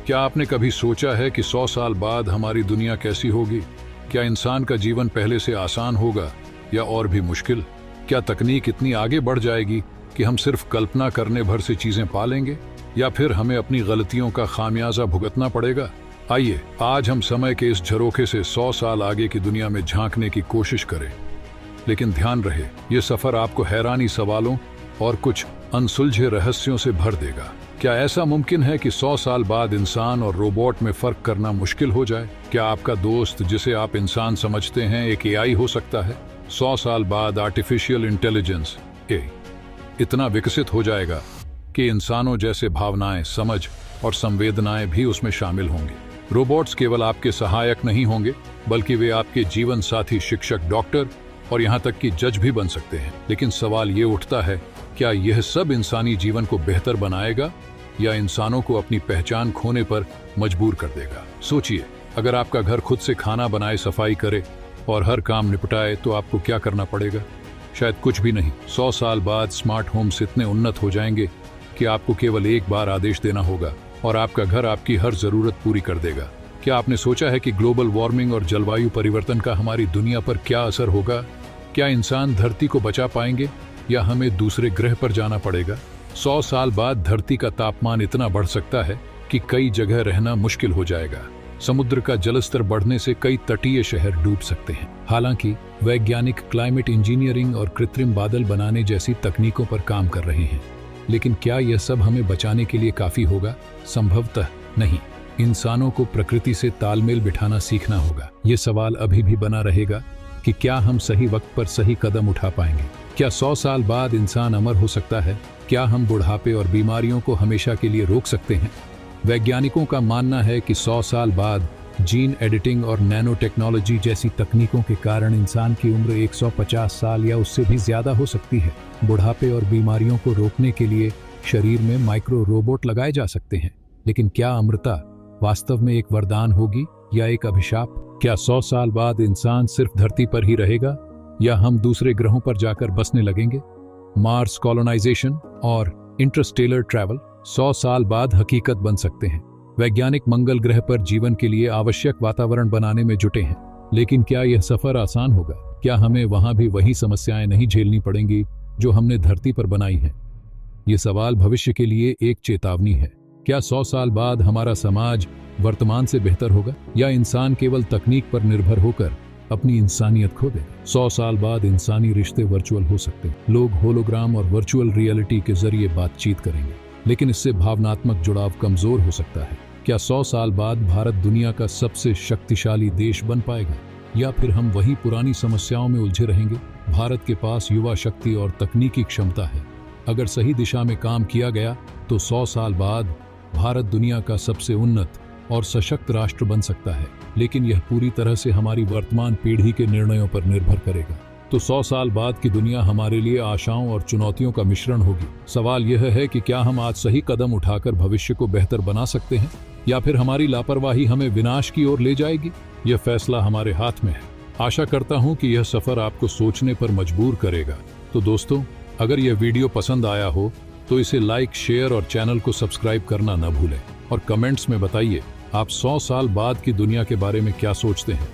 क्या आपने कभी सोचा है कि 100 साल बाद हमारी दुनिया कैसी होगी? क्या इंसान का जीवन पहले से आसान होगा या और भी मुश्किल? क्या तकनीक इतनी आगे बढ़ जाएगी कि हम सिर्फ कल्पना करने भर से चीजें पा लेंगे, या फिर हमें अपनी गलतियों का खामियाजा भुगतना पड़ेगा? आइए आज हम समय के इस झरोखे से 100 साल आगे की दुनिया में झांकने की कोशिश करें। लेकिन ध्यान रहे, ये सफर आपको हैरानी सवालों और कुछ अनसुलझे रहस्यों से भर देगा। क्या ऐसा मुमकिन है कि 100 साल बाद इंसान और रोबोट में फर्क करना मुश्किल हो जाए? क्या आपका दोस्त जिसे आप इंसान समझते हैं एक एआई हो सकता है? 100 साल बाद आर्टिफिशियल इंटेलिजेंस ए इतना विकसित हो जाएगा कि इंसानों जैसे भावनाएं, समझ और संवेदनाएं भी उसमें शामिल होंगी। रोबोट्स केवल आपके सहायक नहीं होंगे, बल्कि वे आपके जीवन साथी, शिक्षक, डॉक्टर और यहाँ तक कि जज भी बन सकते हैं। लेकिन सवाल ये उठता है, क्या यह सब इंसानी जीवन को बेहतर बनाएगा या इंसानों को अपनी पहचान खोने पर मजबूर कर देगा? सोचिए, अगर आपका घर खुद से खाना बनाए, सफाई करे और हर काम निपटाए, तो आपको क्या करना पड़ेगा? शायद कुछ भी नहीं। 100 साल बाद स्मार्ट होम्स इतने उन्नत हो जाएंगे कि आपको केवल एक बार आदेश देना होगा और आपका घर आपकी हर जरूरत पूरी कर देगा। क्या आपने सोचा है कि ग्लोबल वार्मिंग और जलवायु परिवर्तन का हमारी दुनिया पर क्या असर होगा? क्या इंसान धरती को बचा पाएंगे या हमें दूसरे ग्रह पर जाना पड़ेगा? 100 साल बाद धरती का तापमान इतना बढ़ सकता है कि कई जगह रहना मुश्किल हो जाएगा। समुद्र का जलस्तर बढ़ने से कई तटीय शहर डूब सकते हैं। हालांकि वैज्ञानिक क्लाइमेट इंजीनियरिंग और कृत्रिम बादल बनाने जैसी तकनीकों पर काम कर रहे हैं, लेकिन क्या यह सब हमें बचाने के लिए काफी होगा? संभवतः नहीं। इंसानों को प्रकृति से तालमेल बिठाना सीखना होगा। ये सवाल अभी भी बना रहेगा कि क्या हम सही वक्त पर सही कदम उठा पाएंगे? क्या 100 साल बाद इंसान अमर हो सकता है? क्या हम बुढ़ापे और बीमारियों को हमेशा के लिए रोक सकते हैं? वैज्ञानिकों का मानना है कि 100 साल बाद जीन एडिटिंग और नैनो टेक्नोलॉजी जैसी तकनीकों के कारण इंसान की उम्र 150 साल या उससे भी ज्यादा हो सकती है। बुढ़ापे और बीमारियों को रोकने के लिए शरीर में माइक्रो रोबोट लगाए जा सकते हैं। लेकिन क्या अमरता वास्तव में एक वरदान होगी या एक अभिशाप? क्या 100 साल बाद इंसान सिर्फ धरती पर ही रहेगा या हम दूसरे ग्रहों पर जाकर बसने लगेंगे? मार्स कॉलोनाइजेशन और इंटरस्टेलर ट्रैवल 100 साल बाद हकीकत बन सकते हैं। वैज्ञानिक मंगल ग्रह पर जीवन के लिए आवश्यक वातावरण बनाने में जुटे हैं। लेकिन क्या यह सफर आसान होगा? क्या हमें वहां भी वही समस्याएं नहीं झेलनी पड़ेंगी जो हमने धरती पर बनाई हैं? ये सवाल भविष्य के लिए एक चेतावनी है। क्या 100 साल बाद हमारा समाज वर्तमान से बेहतर होगा या इंसान केवल तकनीक पर निर्भर होकर अपनी इंसानियत खो देगा? 100 साल बाद इंसानी रिश्ते वर्चुअल हो सकते हैं। लोग होलोग्राम और वर्चुअल रियलिटी के जरिए बातचीत करेंगे, लेकिन इससे भावनात्मक जुड़ाव कमजोर हो सकता है। क्या 100 साल बाद भारत दुनिया का सबसे शक्तिशाली देश बन पाएगा या फिर हम वही पुरानी समस्याओं में उलझे रहेंगे? भारत के पास युवा शक्ति और तकनीकी क्षमता है। अगर सही दिशा में काम किया गया तो 100 साल बाद भारत दुनिया का सबसे उन्नत और सशक्त राष्ट्र बन सकता है। लेकिन यह पूरी तरह से हमारी वर्तमान पीढ़ी के निर्णयों पर निर्भर करेगा। तो 100 साल बाद की दुनिया हमारे लिए आशाओं और चुनौतियों का मिश्रण होगी। सवाल यह है कि क्या हम आज सही कदम उठाकर भविष्य को बेहतर बना सकते हैं या फिर हमारी लापरवाही हमें विनाश की ओर ले जाएगी? यह फैसला हमारे हाथ में है। आशा करता हूं कि यह सफर आपको सोचने पर मजबूर करेगा। तो दोस्तों, अगर यह वीडियो पसंद आया हो तो इसे लाइक, शेयर और चैनल को सब्सक्राइब करना न भूलें। और कमेंट्स में बताइए आप 100 साल बाद की दुनिया के बारे में क्या सोचते हैं।